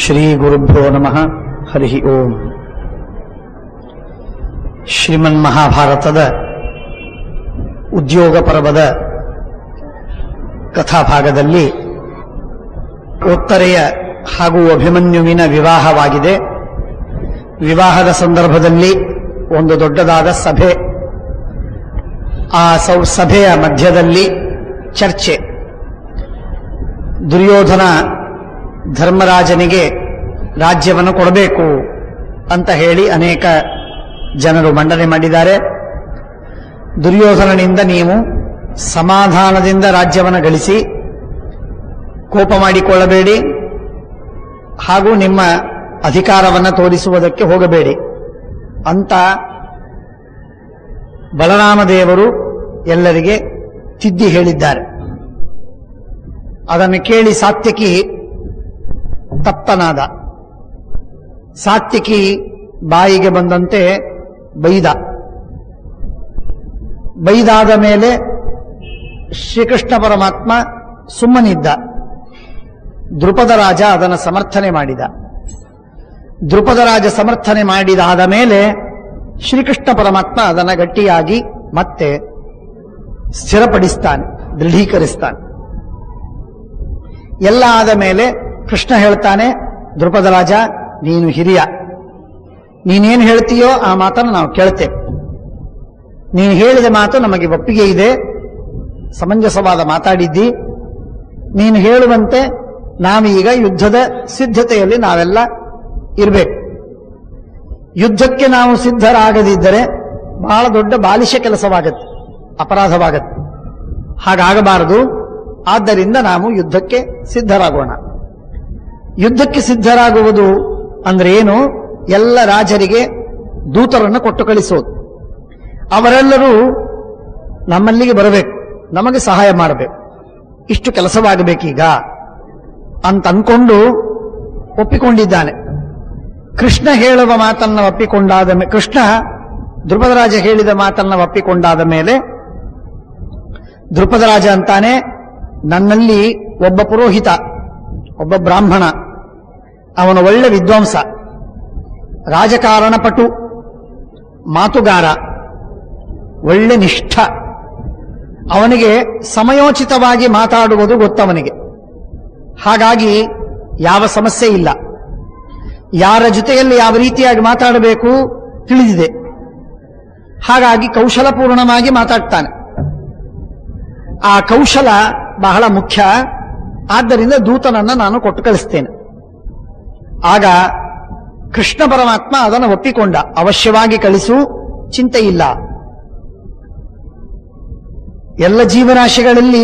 ಶ್ರೀ ಗುರುಭ್ಯೋ ನಮಃ. ಹರಿ ಓಂ. ಶ್ರೀಮನ್ ಮಹಾಭಾರತದ ಉದ್ಯೋಗ ಪರ್ವದ ಕಥಾಭಾಗದಲ್ಲಿ ಉತ್ತರೆಯ ಹಾಗೂ ಅಭಿಮನ್ಯುವಿನ ವಿವಾಹವಾಗಿದೆ. ವಿವಾಹದ ಸಂದರ್ಭದಲ್ಲಿ ಒಂದು ದೊಡ್ಡದಾದ ಸಭೆ, ಆ ಸಭೆಯ ಮಧ್ಯದಲ್ಲಿ ಚರ್ಚೆ. ದುರ್ಯೋಧನ ಧರ್ಮರಾಜನಿಗೆ ರಾಜ್ಯವನ್ನು ಕೊಡಬೇಕು ಅಂತ ಹೇಳಿ ಅನೇಕ ಜನರು ಮಂಡನೆ ಮಾಡಿದ್ದಾರೆ. ದುರ್ಯೋಧನನಿಂದ ನೀವು ಸಮಾಧಾನದಿಂದ ರಾಜ್ಯವನ್ನು ಗಳಿಸಿ, ಕೋಪ ಮಾಡಿಕೊಳ್ಳಬೇಡಿ, ಹಾಗೂ ನಿಮ್ಮ ಅಧಿಕಾರವನ್ನು ತೋರಿಸುವುದಕ್ಕೆ ಹೋಗಬೇಡಿ ಅಂತ ಬಲರಾಮದೇವರು ಎಲ್ಲರಿಗೆ ತಿದ್ದಿ ಹೇಳಿದ್ದಾರೆ. ಅದನ್ನು ಕೇಳಿ ಸಾತ್ಯಕಿ ತಪ್ತನಾದ. ಸಾತ್ಯಕಿ ಬಾಯಿಗೆ ಬಂದಂತೆ ಬೈದಾದ ಮೇಲೆ ಶ್ರೀಕೃಷ್ಣ ಪರಮಾತ್ಮ ಸುಮ್ಮನಿದ್ದ. ದೃಪದ ರಾಜ ಅದನ್ನು ಸಮರ್ಥನೆ ಮಾಡಿದ. ದೃಪದ ರಾಜ ಸಮರ್ಥನೆ ಮಾಡಿದಾದ ಮೇಲೆ ಶ್ರೀಕೃಷ್ಣ ಪರಮಾತ್ಮ ಅದನ್ನು ಗಟ್ಟಿಯಾಗಿ ಮತ್ತೆ ಸ್ಥಿರಪಡಿಸ್ತಾನೆ, ದೃಢೀಕರಿಸ್ತಾನೆ. ಎಲ್ಲ ಆದ ಮೇಲೆ ಕೃಷ್ಣ ಹೇಳ್ತಾನೆ, ದೃಪದ ರಾಜ ನೀನು ಹಿರಿಯ, ನೀನೇನು ಹೇಳ್ತೀಯೋ ಆ ಮಾತನ್ನು ನಾವು ಕೇಳ್ತೇವೆ. ನೀನು ಹೇಳಿದ ಮಾತು ನಮಗೆ ಒಪ್ಪಿಗೆ ಇದೆ, ಸಮಂಜಸವಾದ ಮಾತಾಡಿದ್ದಿ. ನೀನು ಹೇಳುವಂತೆ ನಾವೀಗ ಯುದ್ಧದ ಸಿದ್ಧತೆಯಲ್ಲಿ ನಾವೆಲ್ಲ ಇರಬೇಕು. ಯುದ್ಧಕ್ಕೆ ನಾವು ಸಿದ್ಧರಾಗದಿದ್ದರೆ ಬಹಳ ದೊಡ್ಡ ಬಾಲಿಶ ಕೆಲಸವಾಗತ್ತೆ, ಅಪರಾಧವಾಗತ್ತೆ. ಹಾಗಾಗಬಾರದು. ಆದ್ದರಿಂದ ನಾವು ಯುದ್ಧಕ್ಕೆ ಸಿದ್ಧರಾಗೋಣ. ಯುದ್ಧಕ್ಕೆ ಸಿದ್ಧರಾಗುವುದು ಅಂದ್ರೆ ಏನು? ಎಲ್ಲ ರಾಜರಿಗೆ ದೂತರನ್ನು ಕೊಟ್ಟು ಕಳಿಸೋದು. ಅವರೆಲ್ಲರೂ ನಮ್ಮಲ್ಲಿಗೆ ಬರಬೇಕು, ನಮಗೆ ಸಹಾಯ ಮಾಡಬೇಕು. ಇಷ್ಟು ಕೆಲಸವಾಗಬೇಕೀಗ ಅಂತ ಅಂದ್ಕೊಂಡು ಒಪ್ಪಿಕೊಂಡಿದ್ದಾನೆ. ಕೃಷ್ಣ ಹೇಳುವ ಮಾತನ್ನ ಒಪ್ಪಿಕೊಂಡಾದ ಮೇಲೆ, ಕೃಷ್ಣ ದೃಪದರಾಜ ಹೇಳಿದ ಮಾತನ್ನ ಒಪ್ಪಿಕೊಂಡಾದ ಮೇಲೆ ದೃಪದರಾಜ ಅಂತಾನೆ, ನನ್ನಲ್ಲಿ ಒಬ್ಬ ಪುರೋಹಿತ, ಒಬ್ಬ ಬ್ರಾಹ್ಮಣ, ಅವನು ಒಳ್ಳೆ ವಿದ್ವಾಂಸ, ರಾಜಕಾರಣ ಪಟು, ಮಾತುಗಾರ, ಒಳ್ಳೆ ನಿಷ್ಠ. ಅವನಿಗೆ ಸಮಯೋಚಿತವಾಗಿ ಮಾತಾಡುವುದು ಗೊತ್ತವನಿಗೆ. ಹಾಗಾಗಿ ಯಾವ ಸಮಸ್ಯೆ ಇಲ್ಲ. ಯಾರ ಜೊತೆಯಲ್ಲಿ ಯಾವ ರೀತಿಯಾಗಿ ಮಾತಾಡಬೇಕು ತಿಳಿದಿದೆ. ಹಾಗಾಗಿ ಕೌಶಲಪೂರ್ಣವಾಗಿ ಮಾತಾಡ್ತಾನೆ. ಆ ಕೌಶಲ ಬಹಳ ಮುಖ್ಯ. ಆದ್ದರಿಂದ ದೂತನನ್ನು ನಾನು ಕೊಟ್ಟು ಕಳಿಸ್ತೇನೆ. ಆಗ ಕೃಷ್ಣ ಪರಮಾತ್ಮ ಅದನ್ನು ಒಪ್ಪಿಕೊಂಡ. ಅವಶ್ಯವಾಗಿ ಕಳಿಸು, ಚಿಂತೆ ಇಲ್ಲ. ಎಲ್ಲ ಜೀವರಾಶಿಗಳಲ್ಲಿ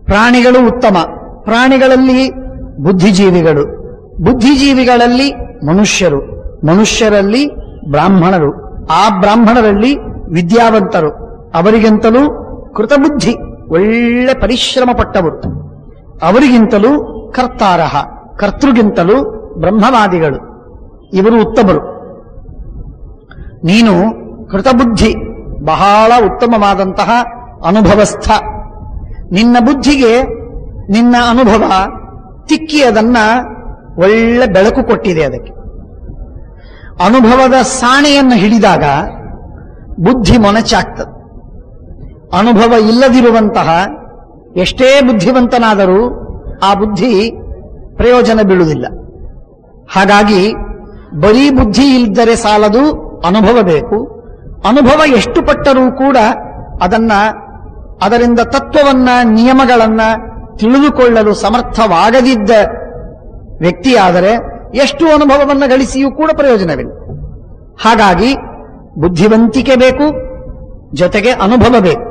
ಪ್ರಾಣಿಗಳು ಉತ್ತಮ. ಪ್ರಾಣಿಗಳಲ್ಲಿ ಬುದ್ಧಿಜೀವಿಗಳು, ಬುದ್ಧಿಜೀವಿಗಳಲ್ಲಿ ಮನುಷ್ಯರು, ಮನುಷ್ಯರಲ್ಲಿ ಬ್ರಾಹ್ಮಣರು, ಆ ಬ್ರಾಹ್ಮಣರಲ್ಲಿ ವಿದ್ಯಾವಂತರು, ಅವರಿಗಿಂತಲೂ ಕೃತಬುದ್ಧಿ, ಒಳ್ಳೆ ಪರಿಶ್ರಮ ಪಟ್ಟವರು, ಅವರಿಗಿಂತಲೂ ಕರ್ತಾರಹ, ಕರ್ತೃಗಿಂತಲೂ ಬ್ರಹ್ಮವಾದಿಗಳು, ಇವರು ಉತ್ತಮರು. ನೀನು ಕೃತಬುದ್ಧಿ, ಬಹಳ ಉತ್ತಮವಾದಂತಹ ಅನುಭವಸ್ಥ. ನಿನ್ನ ಬುದ್ಧಿಗೆ ನಿನ್ನ ಅನುಭವ ತಿಕ್ಕಿ ಅದನ್ನ ಒಳ್ಳೆ ಬೆಳಕು ಕೊಟ್ಟಿದೆ. ಅದಕ್ಕೆ ಅನುಭವದ ಸಾಣೆಯನ್ನು ಹಿಡಿದಾಗ ಬುದ್ಧಿ ಮೊನಚಾಗ್ತದೆ. ಅನುಭವ ಇಲ್ಲದಿರುವಂತಹ ಎಷ್ಟೇ ಬುದ್ಧಿವಂತನಾದರೂ ಆ ಬುದ್ಧಿ ಪ್ರಯೋಜನ ಬೀಳುವುದಿಲ್ಲ. ಹಾಗಾಗಿ ಬರೀ ಬುದ್ಧಿ ಇಲ್ಲದರೆ ಸಾಲದು, ಅನುಭವ ಬೇಕು. ಅನುಭವ ಎಷ್ಟು ಪಟ್ಟರೂ ಕೂಡ ಅದರಿಂದ ತತ್ವವನ್ನ, ನಿಯಮಗಳನ್ನ ತಿಳಿದುಕೊಳ್ಳಲು ಸಮರ್ಥವಾಗದಿದ್ದ ವ್ಯಕ್ತಿಯಾದರೆ ಎಷ್ಟು ಅನುಭವವನ್ನು ಗಳಿಸಿಯೂ ಕೂಡ ಪ್ರಯೋಜನವಿಲ್ಲ. ಹಾಗಾಗಿ ಬುದ್ಧಿವಂತಿಕೆ ಬೇಕು, ಜೊತೆಗೆ ಅನುಭವ ಬೇಕು.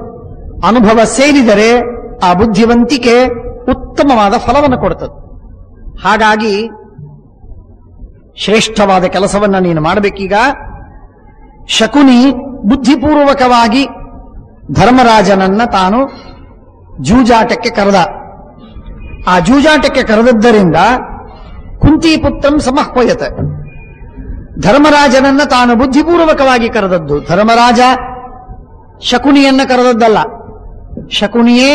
ಅನುಭವ ಸೇರಿದರೆ ಆ ಬುದ್ಧಿವಂತಿಕೆ ಉತ್ತಮವಾದ ಫಲವನ್ನು ಕೊಡುತ್ತದೆ. ಹಾಗಾಗಿ ಶ್ರೇಷ್ಠವಾದ ಕೆಲಸವನ್ನು ನೀನು ಮಾಡಬೇಕೀಗ. ಶಕುನಿ ಬುದ್ಧಿಪೂರ್ವಕವಾಗಿ ಧರ್ಮರಾಜನನ್ನ ತಾನು ಜೂಜಾಟಕ್ಕೆ ಕರೆದ. ಆ ಜೂಜಾಟಕ್ಕೆ ಕರೆದದ್ದರಿಂದ ಕುಂತಿಪುತ್ರಂ ಸಮಹ್ವಯತ. ಧರ್ಮರಾಜನನ್ನ ತಾನು ಬುದ್ಧಿಪೂರ್ವಕವಾಗಿ ಕರೆದದ್ದು. ಧರ್ಮರಾಜ ಶಕುನಿಯನ್ನ ಕರೆದದ್ದಲ್ಲ, ಶಕುನಿಯೇ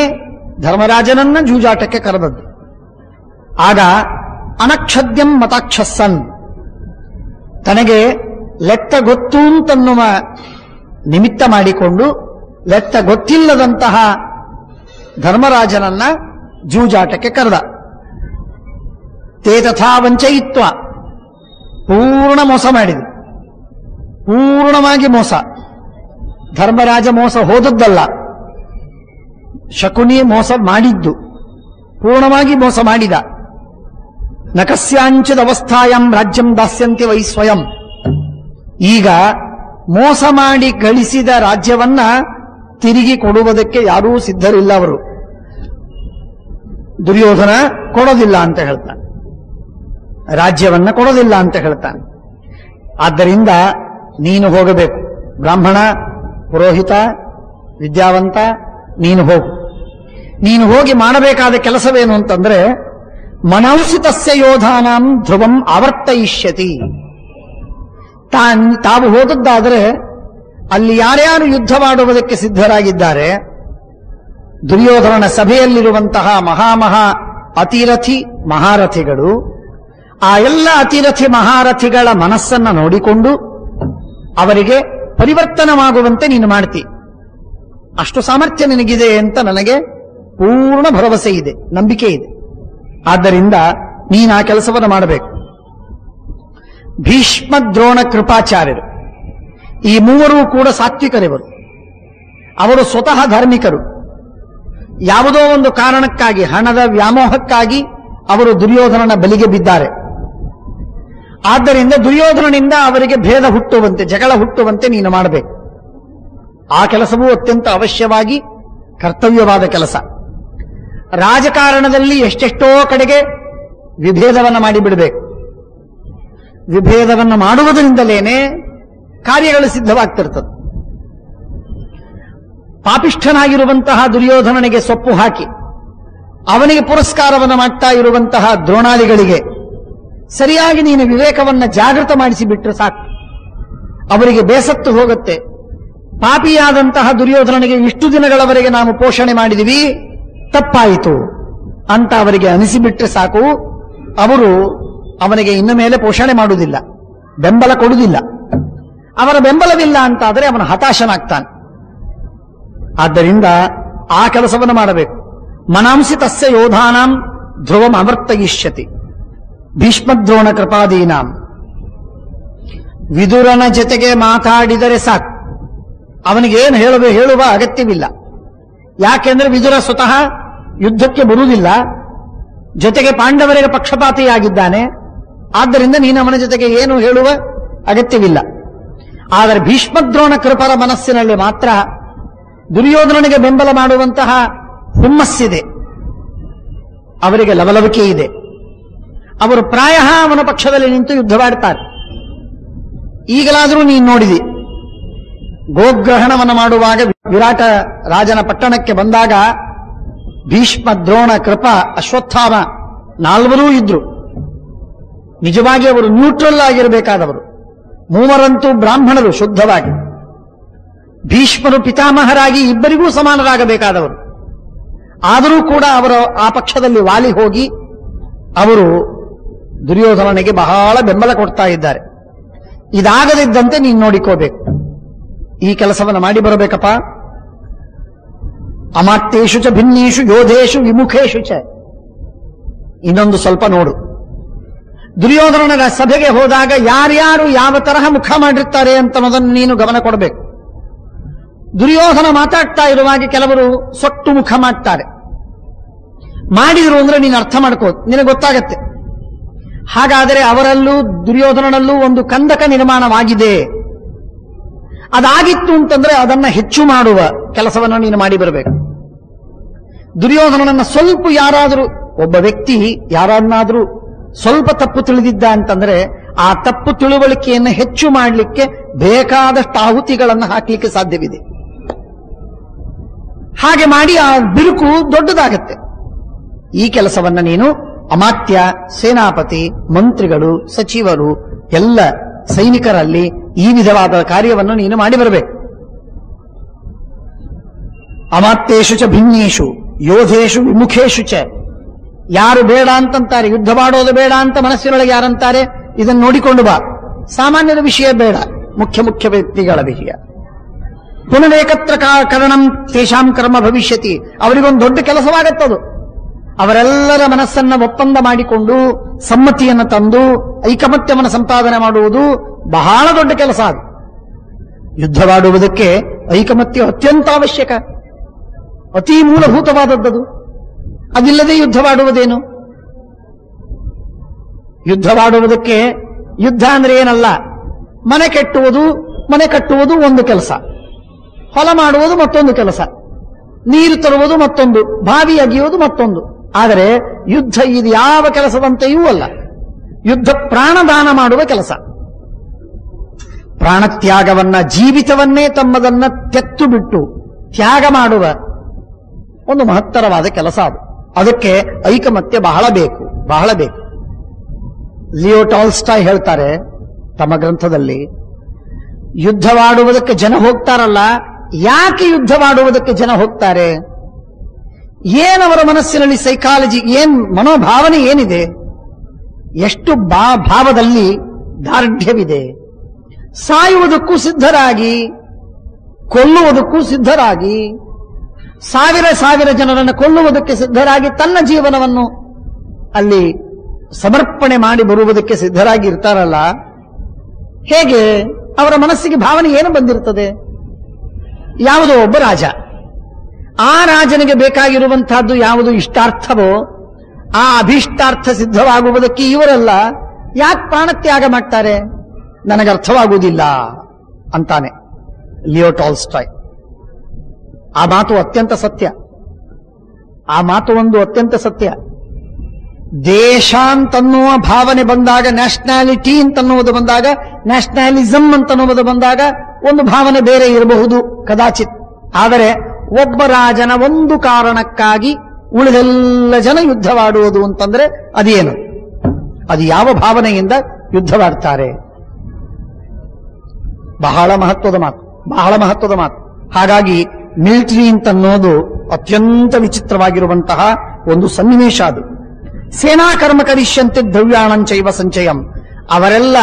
ಧರ್ಮರಾಜನನ್ನ ಜೂಜಾಟಕ್ಕೆ ಕರೆದದ್ದು. ಆಗ ಅನಕ್ಷದ್ಯಂ ಮತಾಕ್ಷಸ್ಸನ್, ತನಗೆ ಲೆಕ್ಕ ಗೊತ್ತು ಅಂತನ್ನುವ ನಿಮಿತ್ತ ಮಾಡಿಕೊಂಡು ಲೆಕ್ಕ ಗೊತ್ತಿಲ್ಲದಂತಹ ಧರ್ಮರಾಜನನ್ನ ಜೂಜಾಟಕ್ಕೆ ಕರೆದ. ತೇ ತಥಾ ವಂಚಯಿತ್ವ, ಪೂರ್ಣ ಮೋಸ ಮಾಡಿದ, ಪೂರ್ಣವಾಗಿ ಮೋಸ. ಧರ್ಮರಾಜ ಮೋಸ ಹೋದದ್ದಲ್ಲ, ಶಕುನಿ ಮೋಸ ಮಾಡಿದ್ದು, ಪೂರ್ಣವಾಗಿ ಮೋಸ ಮಾಡಿದ. ನ ಕಸ್ಯಾಂಚಿದ ಅವಸ್ಥಾಯಂ ರಾಜ್ಯಂ ದಾಸ್ಯಂತಿ ವೈ ಸ್ವಯಂ. ಈಗ ಮೋಸ ಮಾಡಿ ಗಳಿಸಿದ ರಾಜ್ಯವನ್ನ ತಿರುಗಿ ಕೊಡುವುದಕ್ಕೆ ಯಾರೂ ಸಿದ್ಧರಿಲ್ಲ. ಅವರು ದುರ್ಯೋಧನ ಕೊಡೋದಿಲ್ಲ ಅಂತ ಹೇಳ್ತಾನೆ, ರಾಜ್ಯವನ್ನ ಕೊಡೋದಿಲ್ಲ ಅಂತ ಹೇಳ್ತಾನೆ. ಆದ್ದರಿಂದ ನೀನು ಹೋಗಬೇಕು, ಬ್ರಾಹ್ಮಣ, ಪುರೋಹಿತ, ವಿದ್ಯಾವಂತ, ನೀನು ಹೋಗು. ನೀನು ಹೋಗಿ ಮಾಡಬೇಕಾದ ಕೆಲಸವೇನು ಅಂತಂದ್ರೆ, ಮನಂಸಿ ತಸ್ಯ ಯೋಧಾನಾಂ ಧ್ರುವಂ ಆವರ್ತಯಿಷ್ಯತಿ. ತಾವು ಹೋದದ್ದಾದರೆ ಅಲ್ಲಿ ಯಾರ್ಯಾರು ಯುದ್ಧ ಮಾಡುವುದಕ್ಕೆ ಸಿದ್ಧರಾಗಿದ್ದಾರೆ, ದುರ್ಯೋಧನನ ಸಭೆಯಲ್ಲಿರುವಂತಹ ಮಹಾಮಹಾ ಅತಿರಥಿ ಮಹಾರಥಿಗಳು, ಆ ಎಲ್ಲ ಅತಿರಥಿ ಮಹಾರಥಿಗಳ ಮನಸ್ಸನ್ನ ನೋಡಿಕೊಂಡು ಅವರಿಗೆ ಪರಿವರ್ತನವಾಗುವಂತೆ ನೀನು ಮಾಡ್ತಿ. ಅಷ್ಟು ಸಾಮರ್ಥ್ಯ ನಿನಗಿದೆ ಅಂತ ನನಗೆ ಪೂರ್ಣ ಭರವಸೆ ಇದೆ, ನಂಬಿಕೆ ಇದೆ. ಆದ್ದರಿಂದ ನೀನು ಆ ಕೆಲಸವನ್ನು ಮಾಡಬೇಕು. ಭೀಷ್ಮ, ದ್ರೋಣ, ಕೃಪಾಚಾರ್ಯರು ಈ ಮೂವರೂ ಕೂಡ ಸಾತ್ವಿಕರಿವರು. ಅವರು ಸ್ವತಃ ಧಾರ್ಮಿಕರು. ಯಾವುದೋ ಒಂದು ಕಾರಣಕ್ಕಾಗಿ, ಹಣದ ವ್ಯಾಮೋಹಕ್ಕಾಗಿ ಅವರು ದುರ್ಯೋಧನನ ಬಲಿಗೆ ಬಿದ್ದಾರೆ. ಆದ್ದರಿಂದ ದುರ್ಯೋಧನನಿಂದ ಅವರಿಗೆ ಭೇದ ಹುಟ್ಟುವಂತೆ, ಜಗಳ ಹುಟ್ಟುವಂತೆ ನೀನು ಮಾಡಬೇಕು. ಆ ಕೆಲಸವೂ ಅತ್ಯಂತ ಅವಶ್ಯವಾಗಿ ಕರ್ತವ್ಯವಾದ ಕೆಲಸ. ರಾಜಕಾರಣದಲ್ಲಿ ಎಷ್ಟೆಷ್ಟೋ ಕಡೆಗೆ ವಿಭೇದವನ್ನು ಮಾಡಿಬಿಡಬೇಕು. ವಿಭೇದವನ್ನು ಮಾಡುವುದರಿಂದಲೇನೆ ಕಾರ್ಯಗಳು ಸಿದ್ಧವಾಗ್ತಿರ್ತದೆ. ಪಾಪಿಷ್ಠನಾಗಿರುವಂತಹ ದುರ್ಯೋಧನನಿಗೆ ಸೊಪ್ಪು ಹಾಕಿ ಅವನಿಗೆ ಪುರಸ್ಕಾರವನ್ನು ಮಾಡ್ತಾ ಇರುವಂತಹ ದ್ರೋಣಾದಿಗಳಿಗೆ ಸರಿಯಾಗಿ ನೀನು ವಿವೇಕವನ್ನು ಜಾಗೃತ ಮಾಡಿಸಿಬಿಟ್ರೆ ಸಾಕು. ಅವರಿಗೆ ಬೇಸತ್ತು ಹೋಗುತ್ತೆ. ಪಾಪಿಯಾದಂತಹ ದುರ್ಯೋಧನನಿಗೆ ಇಷ್ಟು ದಿನಗಳವರೆಗೆ ನಾವು ಪೋಷಣೆ ಮಾಡಿದಿವಿ, ತಪ್ಪಾಯಿತು ಅಂತ ಅವರಿಗೆ ಅನಿಸಿಬಿಟ್ರೆ ಸಾಕು. ಅವರು ಅವನಿಗೆ ಇನ್ನು ಮೇಲೆ ಪೋಷಣೆ ಮಾಡುವುದಿಲ್ಲ, ಬೆಂಬಲ ಕೊಡುವುದಿಲ್ಲ. ಅವರ ಬೆಂಬಲವಿಲ್ಲ ಅಂತಾದರೆ ಅವನು ಹತಾಶನಾಗ್ತಾನೆ. ಆದ್ದರಿಂದ ಆ ಕೆಲಸವನ್ನು ಮಾಡಬೇಕು. ಮನಾಂಸಿ ತಸ್ಯ ಯೋಧಾನಾಂ ಧ್ರುವಂ ಅವರ್ತಯಿಷ್ಯತಿ ಭೀಷ್ಮದ್ರೋಣ ಕೃಪಾದೀನಾಂ. ವಿದುರನ ಜೊತೆಗೆ ಮಾತಾಡಿದರೆ ಸಾಕು, ಅವನಿಗೇನು ಹೇಳುವ ಅಗತ್ಯವಿಲ್ಲ. ಯಾಕೆಂದ್ರೆ ವಿದುರ ಸ್ವತಃ ಯುದ್ಧಕ್ಕೆ ಬರುವುದಿಲ್ಲ, ಜೊತೆಗೆ ಪಾಂಡವರಿಗೆ ಪಕ್ಷಪಾತಿಯಾಗಿದ್ದಾನೆ. ಆದ್ದರಿಂದ ನೀನು ಅವನ ಜೊತೆಗೆ ಏನು ಹೇಳುವ ಅಗತ್ಯವಿಲ್ಲ. ಆದರೆ ಭೀಷ್ಮದ್ರೋಣ ಕೃಪರ ಮನಸ್ಸಿನಲ್ಲಿ ಮಾತ್ರ ದುರ್ಯೋಧನನಿಗೆ ಬೆಂಬಲ ಮಾಡುವಂತಹ ಹುಮ್ಮಸ್ಸಿದೆ, ಅವರಿಗೆ ಲವಲವಿಕೆ ಇದೆ. ಅವರು ಪ್ರಾಯ ಅವನ ಪಕ್ಷದಲ್ಲಿ ನಿಂತು ಯುದ್ಧವಾಡ್ತಾರೆ. ಈಗಲಾದರೂ ನೀನು ನೋಡಿದಿ, ಗೋಗ್ರಹಣವನ್ನು ಮಾಡುವಾಗ ವಿರಾಟ ರಾಜನ ಪಟ್ಟಣಕ್ಕೆ ಬಂದಾಗ ಭೀಷ್ಮ, ದ್ರೋಣ, ಕೃಪ, ಅಶ್ವತ್ಥಾಮ ನಾಲ್ವರೂ ಇದ್ರು. ನಿಜವಾಗಿ ಅವರು ನ್ಯೂಟ್ರಲ್ ಆಗಿರಬೇಕಾದವರು. ಮೂವರಂತೂ ಬ್ರಾಹ್ಮಣರು ಶುದ್ಧವಾಗಿ. ಭೀಷ್ಮರು ಪಿತಾಮಹರಾಗಿ ಇಬ್ಬರಿಗೂ ಸಮಾನರಾಗಬೇಕಾದವರು. ಆದರೂ ಕೂಡ ಅವರು ಆ ಪಕ್ಷದಲ್ಲಿ ವಾಲಿ ಹೋಗಿ ಅವರು ದುರ್ಯೋಧನನಿಗೆ ಬಹಳ ಬೆಂಬಲ ಕೊಡ್ತಾ ಇದ್ದಾರೆ. ಇದಾಗದಿದ್ದಂತೆ ನೀನು ನೋಡಿಕೋಬೇಕು. ಈ ಕೆಲಸವನ್ನು ಮಾಡಿ ಬರಬೇಕಪ್ಪ. ಅಮಾತ್ಯೇಷು ಚ ಭಿನ್ನೇಷು ಯೋಧೇಶು ವಿಮುಖೇಶು ಚ. ಇನ್ನೊಂದು ಸ್ವಲ್ಪ ನೋಡು, ದುರ್ಯೋಧನನ ಸಭೆಗೆ ಹೋದಾಗ ಯಾರ್ಯಾರು ಯಾವ ತರಹ ಮುಖ ಮಾಡಿರ್ತಾರೆ ಅಂತನ್ನೋದನ್ನು ನೀನು ಗಮನ ಕೊಡಬೇಕು. ದುರ್ಯೋಧನ ಮಾತಾಡ್ತಾ ಇರುವಾಗ ಕೆಲವರು ಸೊಟ್ಟು ಮುಖ ಮಾಡ್ತಾರೆ. ಮಾಡಿದ್ರು ಅಂದ್ರೆ ನೀನು ಅರ್ಥ ಮಾಡ್ಕೋ, ನಿನಗೆ ಗೊತ್ತಾಗತ್ತೆ. ಹಾಗಾದರೆ ಅವರಲ್ಲೂ ದುರ್ಯೋಧನನಲ್ಲೂ ಒಂದು ಕಂದಕ ನಿರ್ಮಾಣವಾಗಿದೆ. ಅದಾಗಿತ್ತು ಅಂತಂದ್ರೆ ಅದನ್ನ ಹೆಚ್ಚು ಮಾಡುವ ಕೆಲಸವನ್ನು ನೀನು ಮಾಡಿ ಬರಬೇಕು. ದುರ್ಯೋಧನನನ್ನ ಸ್ವಲ್ಪ ಯಾರಾದರೂ ಒಬ್ಬ ವ್ಯಕ್ತಿ ಯಾರನ್ನಾದರೂ ಸ್ವಲ್ಪ ತಪ್ಪು ತಿಳಿದಿದ್ದ ಅಂತಂದ್ರೆ ಆ ತಪ್ಪು ತಿಳುವಳಿಕೆಯನ್ನು ಹೆಚ್ಚು ಮಾಡಲಿಕ್ಕೆ ಬೇಕಾದಷ್ಟು ಆಹುತಿಗಳನ್ನು ಹಾಕಲಿಕ್ಕೆ ಸಾಧ್ಯವಿದೆ. ಹಾಗೆ ಮಾಡಿ ಆ ಬಿರುಕು ದೊಡ್ಡದಾಗತ್ತೆ. ಈ ಕೆಲಸವನ್ನ ನೀನು ಅಮಾತ್ಯ, ಸೇನಾಪತಿ, ಮಂತ್ರಿಗಳು, ಸಚಿವರು, ಎಲ್ಲ ಸೈನಿಕರಲ್ಲಿ ಈ ವಿಧವಾದ ಕಾರ್ಯವನ್ನು ನೀನು ಮಾಡಿ ಬರಬೇಕು. ಅಮಾತ್ಯೇಷು ಚ ಭಿನ್ನೇಷು ಯೋಧೇಶು ವಿಮುಖೇಶು ಚ. ಯಾರು ಬೇಡ ಅಂತಂತಾರೆ, ಯುದ್ಧ ಮಾಡೋದು ಬೇಡ ಅಂತ ಮನಸ್ಸಿನೊಳಗೆ ಯಾರಂತಾರೆ, ಇದನ್ನು ನೋಡಿಕೊಂಡು ಬಾ. ಸಾಮಾನ್ಯರ ವಿಷಯ ಬೇಡ, ಮುಖ್ಯ ವ್ಯಕ್ತಿಗಳ ವಿಷಯ. ಪುನರೇಕತ್ರ ಕರಣಂ ತೇಷಾಂ ಕರ್ಮ ಭವಿಷ್ಯತಿ. ಅವರಿಗೊಂದು ದೊಡ್ಡ ಕೆಲಸವಾಗತ್ತದು. ಅವರೆಲ್ಲರ ಮನಸ್ಸನ್ನ ಒಪ್ಪಂದ ಮಾಡಿಕೊಂಡು ಸಮ್ಮತಿಯನ್ನು ತಂದು ಐಕಮತ್ಯವನ್ನು ಸಂಪಾದನೆ ಮಾಡುವುದು ಬಹಳ ದೊಡ್ಡ ಕೆಲಸ. ಅದು ಯುದ್ಧವಾಡುವುದಕ್ಕೆ ಐಕಮತ್ಯ ಅತ್ಯಂತ ಅವಶ್ಯಕ, ಅತಿ ಮೂಲಭೂತವಾದದ್ದು. ಅದಿಲ್ಲದೆ ಯುದ್ಧವಾಡುವುದೇನು? ಯುದ್ಧವಾಡುವುದಕ್ಕೆ ಯುದ್ಧ ಅಂದ್ರೆ ಏನಲ್ಲ, ಮನೆ ಕಟ್ಟುವುದು ಒಂದು ಕೆಲಸ, ಹೊಲ ಮಾಡುವುದು ಮತ್ತೊಂದು ಕೆಲಸ, ನೀರು ತರುವುದು ಮತ್ತೊಂದು, ಬಾವಿ ಅಗಿಯುವುದು ಮತ್ತೊಂದು. ಆದರೆ ಯುದ್ಧ ಇದು ಯಾವ ಕೆಲಸದಂತೆಯೂ ಅಲ್ಲ. ಯುದ್ಧ ಪ್ರಾಣದಾನ ಮಾಡುವ ಕೆಲಸ. ಪ್ರಾಣತ್ಯಾಗವನ್ನ, ಜೀವಿತವನ್ನೇ ತಮ್ಮದನ್ನ ತೆತ್ತು ಬಿಟ್ಟು ತ್ಯಾಗ ಮಾಡುವ ಒಂದು ಮಹತ್ತರವಾದ ಕೆಲಸ ಅದು. ಅದಕ್ಕೆ ಐಕಮತ್ಯ ಬಹಳ ಬೇಕು. ಲಿಯೋ ಟಾಲ್ಸ್ಟಾಯ್ ಹೇಳ್ತಾರೆ ತಮ್ಮ ಗ್ರಂಥದಲ್ಲಿ, ಯುದ್ಧವಾಡುವುದಕ್ಕೆ ಜನ ಹೋಗ್ತಾರಲ್ಲ, ಯಾಕೆ ಯುದ್ಧವಾಡುವುದಕ್ಕೆ ಜನ ಹೋಗ್ತಾರೆ? ಏನವರ ಮನಸ್ಸಿನಲ್ಲಿ ಸೈಕಾಲಜಿ, ಮನೋಭಾವನೆ ಏನಿದೆ? ಎಷ್ಟು ಭಾವದಲ್ಲಿ ದಾರ್ಢ್ಯವಿದೆ? ಸಾಯುವುದಕ್ಕೂ ಸಿದ್ಧರಾಗಿ, ಕೊಲ್ಲುವುದಕ್ಕೂ ಸಿದ್ಧರಾಗಿ, ಸಾವಿರ ಜನರನ್ನು ಕೊಲ್ಲುವುದಕ್ಕೆ ಸಿದ್ಧರಾಗಿ, ತನ್ನ ಜೀವನವನ್ನು ಅಲ್ಲಿ ಸಮರ್ಪಣೆ ಮಾಡಿ ಬರುವುದಕ್ಕೆ ಸಿದ್ಧರಾಗಿ ಇರ್ತಾರಲ್ಲ, ಹೇಗೆ ಅವರ ಮನಸ್ಸಿಗೆ ಭಾವನೆ ಏನು ಬಂದಿರ್ತದೆ? ಯಾವುದೋ ಒಬ್ಬ ರಾಜ, ಆ ರಾಜನಿಗೆ ಬೇಕಾಗಿರುವಂತಹದ್ದು ಯಾವುದು ಇಷ್ಟಾರ್ಥವೋ ಆ ಅಭೀಷ್ಟಾರ್ಥ ಸಿದ್ಧವಾಗುವುದಕ್ಕೆ ಇವರೆಲ್ಲ ಯಾಕೆ ಪ್ರಾಣತ್ಯಾಗ ಮಾಡ್ತಾರೆ? ನನಗರ್ಥವಾಗುವುದಿಲ್ಲ ಅಂತಾನೆ ಲಿಯೋ ಟಾಲ್ಸ್ಟಾಯ್. ಆ ಮಾತು ಅತ್ಯಂತ ಸತ್ಯ. ಅತ್ಯಂತ ಸತ್ಯ. ದೇಶ ಅಂತನ್ನುವ ಭಾವನೆ ಬಂದಾಗ, ನ್ಯಾಷನಾಲಿಟಿ ಅಂತನ್ನುವುದು ಬಂದಾಗ, ನ್ಯಾಷನಾಲಿಸಂ ಅಂತನ್ನುವುದು ಬಂದಾಗ ಒಂದು ಭಾವನೆ ಬೇರೆ ಇರಬಹುದು ಕದಾಚಿತ್. ಆದರೆ ಒಬ್ಬ ರಾಜನ ಒಂದು ಕಾರಣಕ್ಕಾಗಿ ಉಳಿದೆಲ್ಲ ಜನ ಯುದ್ಧವಾಡುವುದು ಅಂತಂದ್ರೆ ಅದೇನು? ಅದು ಯಾವ ಭಾವನೆಯಿಂದ ಯುದ್ಧವಾಡ್ತಾರೆ? ಬಹಳ ಮಹತ್ವದ ಮಾತು. ಹಾಗಾಗಿ ಮಿಲಿಟರಿ ಅಂತನ್ನೋದು ಅತ್ಯಂತ ವಿಚಿತ್ರವಾಗಿರುವಂತಹ ಒಂದು ಸನ್ನಿವೇಶ. ಅದು ಸೇನಾ ಕರ್ಮ ಕರಿಷ್ಯಂತೆ ದ್ರವ್ಯಾಣಂಚೈವ ಸಂಚಯಂ. ಅವರೆಲ್ಲ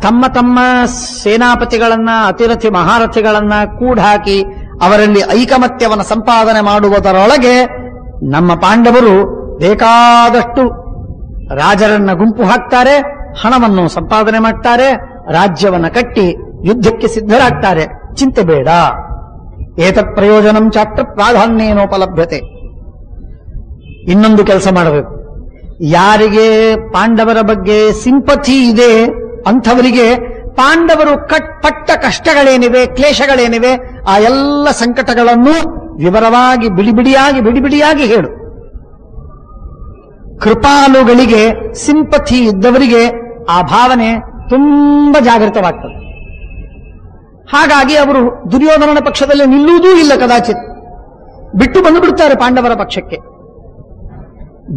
ತಮ್ಮ ಸೇನಾಪತಿಗಳನ್ನ, ಅತಿರಥಿ ಮಹಾರಥಿಗಳನ್ನ ಕೂಡಾಕಿ ಅವರಲ್ಲಿ ಐಕಮತ್ಯವನ್ನು ಸಂಪಾದನೆ ಮಾಡುವುದರೊಳಗೆ ನಮ್ಮ ಪಾಂಡವರು ಬೇಕಾದಷ್ಟು ರಾಜರನ್ನ ಗುಂಪು ಹಾಕ್ತಾರೆ, ಹಣವನ್ನು ಸಂಪಾದನೆ ಮಾಡ್ತಾರೆ, ರಾಜ್ಯವನ್ನ ಕಟ್ಟಿ ಯುದ್ಧಕ್ಕೆ ಸಿದ್ಧರಾಗ್ತಾರೆ. ಚಿಂತೆ ಬೇಡ. ಏತತ್ ಪ್ರಯೋಜನಂ ಚಾತ್ರ ಪ್ರಾಧಾನ್ಯೇನೋಪಲಭ್ಯತೆ. ಇನ್ನೊಂದು ಕೆಲಸ ಮಾಡಬೇಕು. ಯಾರಿಗೆ ಪಾಂಡವರ ಬಗ್ಗೆ ಸಿಂಪಥಿ ಇದೆ ಅಂಥವರಿಗೆ ಪಾಂಡವರು ಪಟ್ಟ ಕಷ್ಟಗಳೇನಿವೆ, ಕ್ಲೇಶಗಳೇನಿವೆ, ಆ ಎಲ್ಲ ಸಂಕಟಗಳನ್ನು ವಿವರವಾಗಿ ಬಿಡಿಬಿಡಿಯಾಗಿ ಹೇಳು. ಕೃಪಾಲುಗಳಿಗೆ, ಸಿಂಪಥಿ ಇದ್ದವರಿಗೆ ಆ ಭಾವನೆ ತುಂಬಾ ಜಾಗೃತವಾಗ್ತದೆ. ಹಾಗಾಗಿ ಅವರು ದುರ್ಯೋಧನನ ಪಕ್ಷದಲ್ಲಿ ನಿಲ್ಲುವುದೂ ಇಲ್ಲ. ಕದಾಚಿತ್ ಬಿಟ್ಟು ಬಂದು ಬಿಡ್ತಾರೆ ಪಾಂಡವರ ಪಕ್ಷಕ್ಕೆ.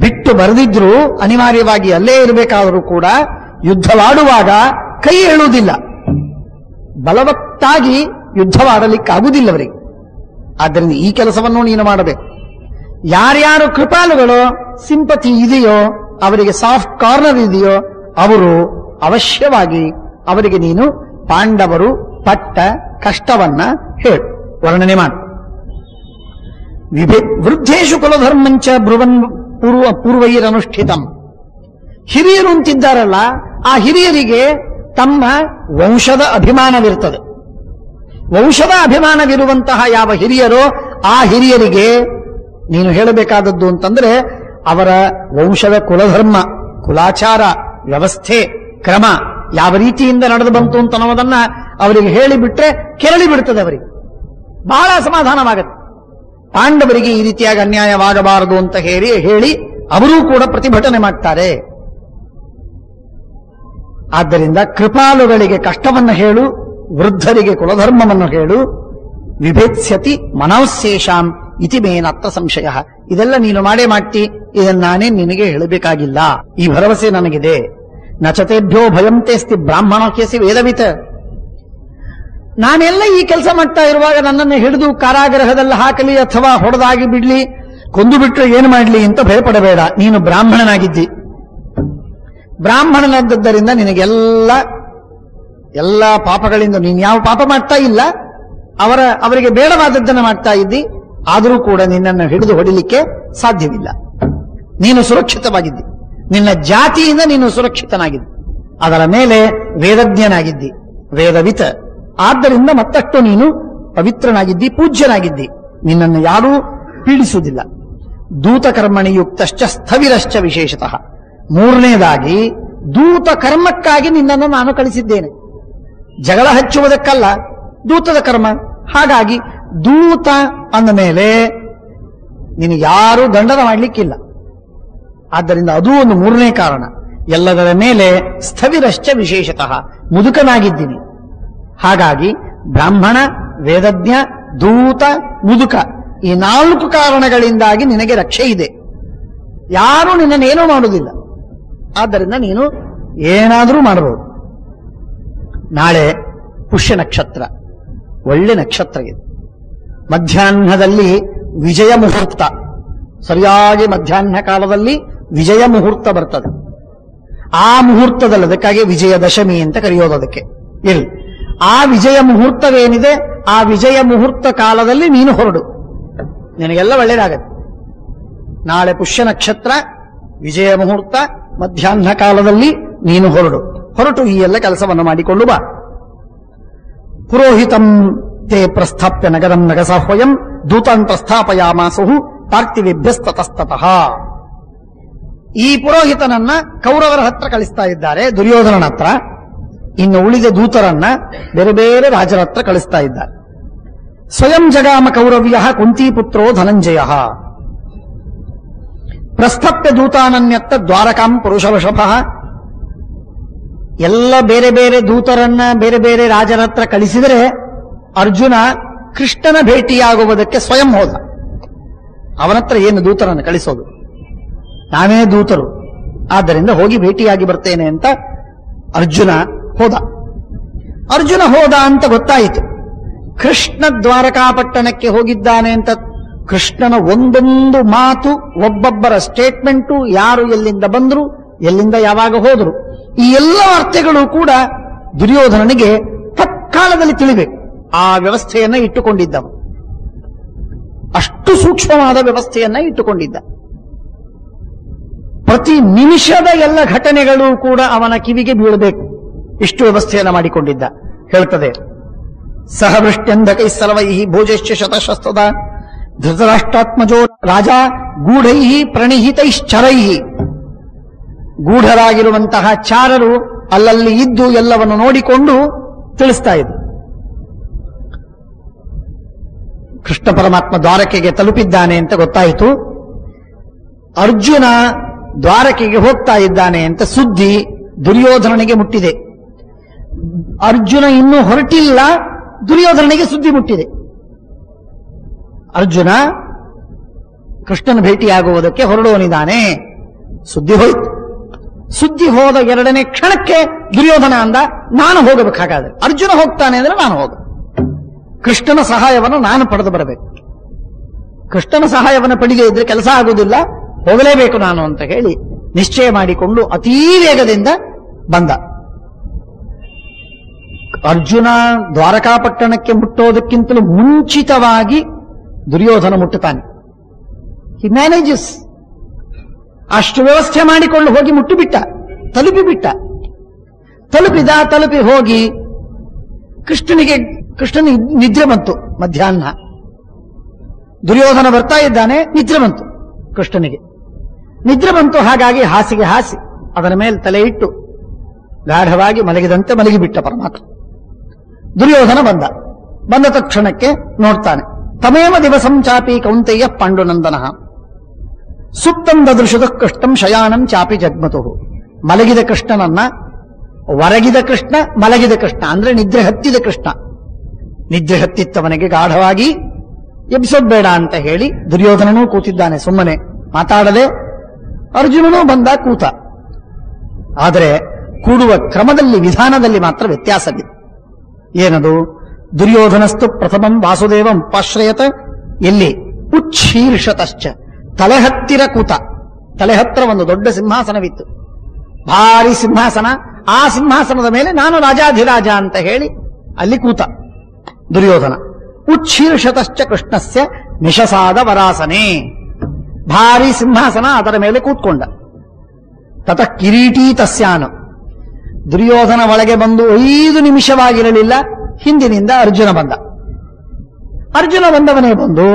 ಬಿಟ್ಟು ಬರೆದಿದ್ರು ಅನಿವಾರ್ಯವಾಗಿ ಅಲ್ಲೇ ಇರಬೇಕಾದರೂ ಕೂಡ ಯುದ್ಧವಾಡುವಾಗ ಕೈ ಹೇಳುವುದಿಲ್ಲ. ಬಲವತ್ತಾಗಿ ಯುದ್ಧವಾಡಲಿಕ್ಕಾಗುವುದಿಲ್ಲ ಅವರಿಗೆ. ಆದ್ದರಿಂದ ಈ ಕೆಲಸವನ್ನು ನೀನು ಮಾಡಬೇಕು. ಯಾರ್ಯಾರು ಕೃಪಾಲುಗಳೋ, ಸಿಂಪತಿ ಇದೆಯೋ, ಅವರಿಗೆ ಸಾಫ್ಟ್ ಕಾರ್ನರ್ ಇದೆಯೋ, ಅವರು ಅವಶ್ಯವಾಗಿ ಅವರಿಗೆ ನೀನು ಪಾಂಡವರು ಪಟ್ಟ ಕಷ್ಟವನ್ನ ಹೇಳು, ವರ್ಣನೆ ಮಾಡು. ವೃದ್ಧೇಶು ಕುಲಧರ್ಮಂಚ ಬ್ರುವನ್ ಪೂರ್ವೈರನುಷ್ಠಿತಂ. ಹಿರಿಯರು ಅಂತಿದ್ದಾರಲ್ಲ, ಆ ಹಿರಿಯರಿಗೆ ತಮ್ಮ ವಂಶದ ಅಭಿಮಾನವಿರ್ತದೆ. ವಂಶದ ಅಭಿಮಾನವಿರುವಂತಹ ಯಾವ ಹಿರಿಯರೋ ಆ ಹಿರಿಯರಿಗೆ ನೀನು ಹೇಳಬೇಕಾದದ್ದು ಅಂತಂದ್ರೆ ಅವರ ವಂಶದ ಕುಲಧರ್ಮ, ಕುಲಾಚಾರ, ವ್ಯವಸ್ಥೆ, ಕ್ರಮ ಯಾವ ರೀತಿಯಿಂದ ನಡೆದು ಬಂತು ಅಂತ ಅನ್ನೋದನ್ನ ಅವರಿಗೆ ಹೇಳಿಬಿಟ್ರೆ ಕೆರಳಿ ಬಿಡ್ತದೆ. ಅವರಿಗೆ ಬಹಳ ಅಸಮಾಧಾನವಾಗತ್ತೆ. ಪಾಂಡವರಿಗೆ ಈ ರೀತಿಯಾಗಿ ಅನ್ಯಾಯವಾಗಬಾರದು ಅಂತ ಹೇಳಿ ಅವರೂ ಕೂಡ ಪ್ರತಿಭಟನೆ ಮಾಡ್ತಾರೆ. ಆದ್ದರಿಂದ ಕೃಪಾಲುಗಳಿಗೆ ಕಷ್ಟವನ್ನು ಹೇಳು, ವೃದ್ಧರಿಗೆ ಕುಲಧರ್ಮವನ್ನು ಹೇಳು. ವಿಭೇತ್ಸ್ಯತಿ ಮನೋಶೇಷಾಂ ಇತಿ ಮೇನತ್ತ ಸಂಶಯ. ಇದೆಲ್ಲ ನೀನು ಮಾಡೇ ಮಾಡ್ತಿ, ಇದನ್ನ ನಾನೇ ನಿನಗೆ ಹೇಳಬೇಕಾಗಿಲ್ಲ, ಈ ಭರವಸೆ ನನಗಿದೆ. ನಚತೇಭ್ಯೋ ಭಯಂ ತೇಸ್ತಿ ಬ್ರಾಹ್ಮಣಕ್ಯಸಿ ವೇದವಿತ್. ನಾನೆಲ್ಲ ಈ ಕೆಲಸ ಮಾಡ್ತಾ ಇರುವಾಗ ನನ್ನನ್ನು ಹಿಡಿದು ಕಾರಾಗೃಹದಲ್ಲಿ ಹಾಕಲಿ ಅಥವಾ ಹೊಡೆದಾಗಿ ಬಿಡ್ಲಿ, ಕೊಂದು ಬಿಟ್ಟರೆ ಏನು ಮಾಡಲಿ ಅಂತ ಭಯಪಡಬೇಡ. ನೀನು ಬ್ರಾಹ್ಮಣನಾಗಿದ್ದಿ. ಬ್ರಾಹ್ಮಣನಾದದ್ದರಿಂದ ನಿನಗೆಲ್ಲ ಪಾಪಗಳಿಂದ ನೀನು ಯಾವ ಪಾಪ ಮಾಡ್ತಾ ಇಲ್ಲ, ಅವರಿಗೆ ಬೇಡವಾದದ್ದನ್ನು ಮಾಡ್ತಾ ಇದ್ದಿ. ಆದರೂ ಕೂಡ ನಿನ್ನನ್ನು ಹಿಡಿದು ಹೊಡಿಲಿಕ್ಕೆ ಸಾಧ್ಯವಿಲ್ಲ. ನೀನು ಸುರಕ್ಷಿತವಾಗಿದ್ದಿ. ನಿನ್ನ ಜಾತಿಯಿಂದ ನೀನು ಸುರಕ್ಷಿತನಾಗಿದ್ದಿ. ಅದರ ಮೇಲೆ ವೇದಜ್ಞನಾಗಿದ್ದಿ, ವೇದವಿತ. ಆದ್ದರಿಂದ ಮತ್ತಷ್ಟು ನೀನು ಪವಿತ್ರನಾಗಿದ್ದಿ, ಪೂಜ್ಯನಾಗಿದ್ದಿ. ನಿನ್ನನ್ನು ಯಾರೂ ಪೀಡಿಸುವುದಿಲ್ಲ. ದೂತ ಕರ್ಮಣಿಯುಕ್ತಶ್ಚ ಸ್ಥವಿರಶ್ಚ ವಿಶೇಷತಃ. ಮೂರನೇದಾಗಿ ದೂತ ಕರ್ಮಕ್ಕಾಗಿ ನಿನ್ನನ್ನು ನಾನು ಕಳಿಸಿದ್ದೇನೆ. ಜಗಳ ಹಚ್ಚುವುದಕ್ಕಲ್ಲ, ದೂತದ ಕರ್ಮ. ಹಾಗಾಗಿ ದೂತ ಅಂದ ಮೇಲೆ ನೀನು ಯಾರೂ ದಂಡನ ಮಾಡಲಿಕ್ಕಿಲ್ಲ. ಆದ್ದರಿಂದ ಅದೂ ಒಂದು ಮೂರನೇ ಕಾರಣ. ಎಲ್ಲದರ ಮೇಲೆ ಸ್ಥವಿರಶ್ಚ ವಿಶೇಷತಃ, ಮುದುಕನಾಗಿದ್ದೀನಿ. ಹಾಗಾಗಿ ಬ್ರಾಹ್ಮಣ, ವೇದಜ್ಞ, ದೂತ, ಮುದುಕ, ಈ 4 ಕಾರಣಗಳಿಂದಾಗಿ ನಿನಗೆ ರಕ್ಷೆ ಇದೆ. ಯಾರೂ ನಿನ್ನನ್ನೇನೂ ಮಾಡುವುದಿಲ್ಲ. ಆದ್ದರಿಂದ ನೀನು ಏನಾದರೂ ಮಾಡಬಹುದು. ನಾಳೆ ಪುಷ್ಯ ನಕ್ಷತ್ರ, ಒಳ್ಳೆ ನಕ್ಷತ್ರ ಇದೆ. ಮಧ್ಯಾಹ್ನದಲ್ಲಿ ವಿಜಯ ಮುಹೂರ್ತ, ಸರಿಯಾಗಿ ಮಧ್ಯಾಹ್ನ ಕಾಲದಲ್ಲಿ ವಿಜಯ ಮುಹೂರ್ತ ಬರ್ತದೆ. ಆ ಮುಹೂರ್ತದಲ್ಲಿ, ಅದಕ್ಕಾಗಿ ವಿಜಯದಶಮಿ ಅಂತ ಕರೆಯೋದು. ಅದಕ್ಕೆ ಇರಲಿ. ಆ ವಿಜಯ ಮುಹೂರ್ತವೇನಿದೆ, ಆ ವಿಜಯ ಮುಹೂರ್ತ ಕಾಲದಲ್ಲಿ ನೀನು ಹೊರಡು, ನಿನಗೆಲ್ಲ ಒಳ್ಳೆಯದಾಗತ್ತೆ. ನಾಳೆ ಪುಷ್ಯ ನಕ್ಷತ್ರ, ವಿಜಯ ಮುಹೂರ್ತ, ಮಧ್ಯಾಹ್ನ ಕಾಲದಲ್ಲಿ ನೀನು ಹೊರಟು ಈ ಎಲ್ಲ ಕೆಲಸವನ್ನು ಮಾಡಿಕೊಂಡು ಬಾ. ಪುರೋಹಿತಂ ತೇ ಪ್ರಸ್ಥಾಪ್ಯ ನಗರಂ ನಗಸಾಹ್ವಯಂ ದೂತಾನ್ ಪ್ರಸ್ಥಾಪಯಾಮಾಸು ಪಾರ್ಥಿವೇಭ್ಯಸ್ತತಸ್ತತಃ. ಈ ಪುರೋಹಿತನನ್ನ ಕೌರವರ ಹತ್ರ ಕಳಿಸ್ತಾ ಇದ್ದಾರೆ, ದುರ್ಯೋಧನನ ಹತ್ರ. ಇನ್ನು ಉಳಿದ ದೂತರನ್ನ ಬೇರೆ ಬೇರೆ ರಾಜರ ಹತ್ರ ಕಳಿಸ್ತಾ ಇದ್ದಾರೆ. ಸ್ವಯಂ ಜಗಾಮ ಕೌರವ್ಯ ಕುಂತೀಪುತ್ರೋ ಧನಂಜಯ ಪ್ರಸ್ಥಪ್ಯ ದೂತಾನನ್ಯತ್ತ ದ್ವಾರಕಾಂ ಪುರುಷವೃಷಭ. ಎಲ್ಲ ಬೇರೆ ಬೇರೆ ದೂತರನ್ನ ಬೇರೆ ಬೇರೆ ರಾಜರ ಹತ್ರ ಕಳಿಸಿದರೆ ಅರ್ಜುನ ಕೃಷ್ಣನ ಭೇಟಿಯಾಗುವುದಕ್ಕೆ ಸ್ವಯಂ ಹೋದ. ಅವನತ್ರ ಏನು ದೂತರನ್ನು ಕಳಿಸೋದು, ನಾವೇ ದೂತರು, ಆದ್ದರಿಂದ ಹೋಗಿ ಭೇಟಿಯಾಗಿ ಬರ್ತೇನೆ ಅಂತ ಅರ್ಜುನ ಹೋದ ಅಂತ ಗೊತ್ತಾಯಿತು. ಕೃಷ್ಣ ದ್ವಾರಕಾಪಟ್ಟಣಕ್ಕೆ ಹೋಗಿದ್ದಾನೆ ಅಂತ ಕೃಷ್ಣನ ಒಂದೊಂದು ಮಾತು, ಒಬ್ಬೊಬ್ಬರ ಸ್ಟೇಟ್ಮೆಂಟು, ಯಾರು ಎಲ್ಲಿಂದ ಬಂದರು, ಎಲ್ಲಿಂದ ಯಾವಾಗ ಹೋದರು, ಈ ಎಲ್ಲ ವಾರ್ತೆಗಳು ಕೂಡ ದುರ್ಯೋಧನನಿಗೆ ತತ್ಕಾಲದಲ್ಲಿ ತಿಳಿಬೇಕು. ಆ ವ್ಯವಸ್ಥೆಯನ್ನ ಇಟ್ಟುಕೊಂಡಿದ್ದವ, ಅಷ್ಟು ಸೂಕ್ಷ್ಮವಾದ ವ್ಯವಸ್ಥೆಯನ್ನ ಇಟ್ಟುಕೊಂಡಿದ್ದ. ಪ್ರತಿ ನಿಮಿಷದ ಎಲ್ಲ ಘಟನೆಗಳು ಕೂಡ ಅವನ ಕಿವಿಗೆ ಬೀಳಬೇಕು, ಇಷ್ಟು ವ್ಯವಸ್ಥೆಯನ್ನ ಮಾಡಿಕೊಂಡಿದ್ದ. ಹೇಳ್ತದೆ, ಸಹವೃಷ್ಟ್ಯಂಧಕೈ ಸರ್ವೈ ಭೋಜಶ್ಚ ಶತಶಸ್ತದ ಧೃತರಾಷ್ಟ್ರಾತ್ಮಜೋ ರಾಜ ಗೂಢೈ ಪ್ರಣಿಹಿತೈಶ್ಚರೈ. ಗೂಢರಾಗಿರುವಂತಹ ಚಾರರು ಅಲ್ಲಲ್ಲಿ ಇದ್ದು ಎಲ್ಲವನ್ನು ನೋಡಿಕೊಂಡು ತಿಳಿಸ್ತಾ ಇದ್ರು. ಕೃಷ್ಣ ಪರಮಾತ್ಮ ದ್ವಾರಕೆಗೆ ತಲುಪಿದ್ದಾನೆ ಅಂತ ಗೊತ್ತಾಯಿತು. ಅರ್ಜುನ ದ್ವಾರಕೆಗೆ ಹೋಗ್ತಾ ಇದ್ದಾನೆ ಅಂತ ಸುದ್ದಿ ದುರ್ಯೋಧನನಿಗೆ ಮುಟ್ಟಿದೆ. ಅರ್ಜುನ ಇನ್ನೂ ಹೊರಟಿಲ್ಲ, ದುರ್ಯೋಧನನಿಗೆ ಸುದ್ದಿ ಮುಟ್ಟಿದೆ. ಅರ್ಜುನ ಕೃಷ್ಣನ ಭೇಟಿಯಾಗುವುದಕ್ಕೆ ಹೊರಡೋನಿದ್ದಾನೆ. ಸುದ್ದಿ ಹೋಯ್ತು. ಸುದ್ದಿ ಹೋದ 2ನೇ ಕ್ಷಣಕ್ಕೆ ದುರ್ಯೋಧನ ಅಂದ, ನಾನು ಹೋಗಬೇಕಾಗಾದ್ರೆ, ಅರ್ಜುನ ಹೋಗ್ತಾನೆ ಅಂದ್ರೆ ನಾನು ಹೋಗ, ಕೃಷ್ಣನ ಸಹಾಯವನ್ನು ನಾನು ಪಡೆದು ಬರಬೇಕು. ಕೃಷ್ಣನ ಸಹಾಯವನ್ನು ಪಡೆದೇ ಇದ್ರೆ ಕೆಲಸ ಆಗುವುದಿಲ್ಲ, ಹೋಗಲೇಬೇಕು ನಾನು ಅಂತ ಹೇಳಿ ನಿಶ್ಚಯ ಮಾಡಿಕೊಂಡು ಅತೀ ವೇಗದಿಂದ ಬಂದ. ಅರ್ಜುನ ದ್ವಾರಕಾಪಟ್ಟಣಕ್ಕೆ ಮುಟ್ಟೋದಕ್ಕಿಂತಲೂ ಮುಂಚಿತವಾಗಿ ದುರ್ಯೋಧನ ಮುಟ್ಟುತ್ತಾನೆ. ಹಿ ಮ್ಯಾನೇಜಸ್. ಅಷ್ಟು ವ್ಯವಸ್ಥೆ ಮಾಡಿಕೊಂಡು ಹೋಗಿ ಮುಟ್ಟುಬಿಟ್ಟ, ತಲುಪಿ ಹೋಗಿ ಕೃಷ್ಣನಿಗೆ ನಿದ್ರೆ ಬಂತು. ಮಧ್ಯಾಹ್ನ ದುರ್ಯೋಧನ ಬರ್ತಾ ಇದ್ದಾನೆ, ನಿದ್ರೆ ಬಂತು ಕೃಷ್ಣನಿಗೆ. ನಿದ್ರೆ ಬಂತು, ಹಾಗಾಗಿ ಹಾಸಿಗೆ ಹಾಸಿ ಅದರ ಮೇಲೆ ತಲೆ ಇಟ್ಟು ಗಾಢವಾಗಿ ಮಲಗಿದಂತೆ ಮಲಗಿಬಿಟ್ಟ ಪರಮಾತ್ಮ. ದುರ್ಯೋಧನ ಬಂದ ತಕ್ಷಣಕ್ಕೆ ನೋಡ್ತಾನೆ, ತಮೇವ ದಿವಸಂ ಚಾಪಿ ಕೌಂತೆಯ ಪಾಂಡುನಂದನ ಸುಪ್ತಂ ದದೃಶದ ಕೃಷ್ಣಂ ಶಯಾನಂ ಚಾಪಿ ಜಗ್ಮತು. ಮಲಗಿದ ಕೃಷ್ಣನನ್ನ, ಹೊರಗಿದ ಕೃಷ್ಣ, ಮಲಗಿದ ಕೃಷ್ಣ ಅಂದ್ರೆ ನಿದ್ರೆ ಹತ್ತಿದ ಕೃಷ್ಣ. ನಿದ್ರೆ ಹತ್ತಿತ್ತವನಿಗೆ ಗಾಢವಾಗಿ ಎಬ್ಸೋದ್ ಬೇಡ ಅಂತ ಹೇಳಿ ದುರ್ಯೋಧನನೂ ಕೂತಿದ್ದಾನೆ ಸುಮ್ಮನೆ ಮಾತಾಡದೆ. ಅರ್ಜುನನೂ ಬಂದ ಕೂತ. ಆದರೆ ಕೂಡುವ ಕ್ರಮದಲ್ಲಿ, ವಿಧಾನದಲ್ಲಿ ಮಾತ್ರ ವ್ಯತ್ಯಾಸವಿದೆ. ಏನದು? ದುರ್ಯೋಧನಸ್ತು ಪ್ರಥಮಂ ವಾಸುದೇವಂ ಉಪಾಶ್ರಯತ, ಎಲ್ಲಿ ಉಚ್ಛೀರ್ಷತಶ್ಚ, ತಲೆ ಹತ್ತಿರ ಕೂತ. ತಲೆ ಹತ್ತಿರ ಒಂದು ದೊಡ್ಡ ಸಿಂಹಾಸನವಿತ್ತು, ಭಾರಿ ಸಿಂಹಾಸನ. ಆ ಸಿಂಹಾಸನದ ಮೇಲೆ ನಾನು ರಾಜಾಧಿರಾಜ ಅಂತ ಹೇಳಿ ಅಲ್ಲಿ ಕೂತ ದುರ್ಯೋಧನ. ಉಚ್ಛೀರ್ಷತಶ್ಚ ಕೃಷ್ಣಸ್ಯ ನಿಶಸಾದ ವರಾಸನೆ. ಭಾರಿ ಸಿಂಹಾಸನ, ಅದರ ಮೇಲೆ ಕೂತ್ಕೊಂಡ. ತತಃ ಕಿರೀಟೀ ತಸ್ಯಾನು. ದುರ್ಯೋಧನ ಒಳಗೆ ಬಂದು 5 ನಿಮಿಷವಾಗಿರಲಿಲ್ಲ, ಹಿಂದಿನಿಂದ ಅರ್ಜುನ ಬಂದ. ಅರ್ಜುನ ಬಂದವನೇ ಬಂದು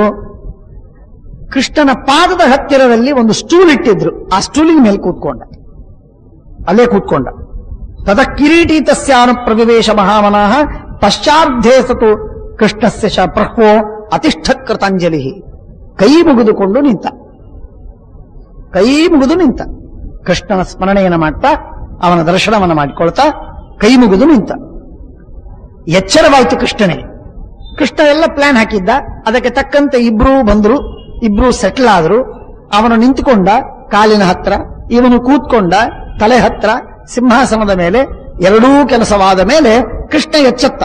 ಕೃಷ್ಣನ ಪಾದದ ಹತ್ತಿರದಲ್ಲಿ ಒಂದು ಸ್ಟೂಲ್ ಇಟ್ಟಿದ್ರು, ಆ ಸ್ಟೂಲಿನ ಮೇಲೆ ಕೂತ್ಕೊಂಡ, ಅಲ್ಲೇ ಕೂತ್ಕೊಂಡ. ತತಃ ಕಿರೀಟೀ ತಸ್ಯಾನು ಪ್ರವಿವೇಶ ಮಹಾಮನಃ ಪಶ್ಚಾರ್ಧೇ ಸತು ಕೃಷ್ಣಸ್ಯ ಶ ಪ್ರಹ್ವೋ ಅತಿಷ್ಠ ಕೃತಾಂಜಲಿ. ಕೈ ಮುಗಿದುಕೊಂಡು ನಿಂತ, ಕೈ ಮುಗಿದು ನಿಂತ. ಕೃಷ್ಣನ ಸ್ಮರಣೆಯನ್ನು ಮಾಡ್ತಾ, ಅವನ ದರ್ಶನವನ್ನು ಮಾಡಿಕೊಳ್ತಾ ಕೈ ಮುಗಿದು ನಿಂತ. ಎಚ್ಚರವಾಯಿತು ಕೃಷ್ಣನಿಗೆ. ಕೃಷ್ಣ ಎಲ್ಲ ಪ್ಲಾನ್ ಹಾಕಿದ್ದ, ಅದಕ್ಕೆ ತಕ್ಕಂತೆ ಇಬ್ರೂ ಬಂದರು, ಇಬ್ರು ಸೆಟ್ಲ್ ಆದ್ರು. ಅವನು ನಿಂತುಕೊಂಡ ಕಾಲಿನ ಹತ್ರ, ಇವನು ಕೂತ್ಕೊಂಡ ತಲೆ ಹತ್ರ ಸಿಂಹಾಸನದ ಮೇಲೆ. ಎರಡೂ ಕೆಲಸವಾದ ಮೇಲೆ ಕೃಷ್ಣ ಎಚ್ಚತ್ತ.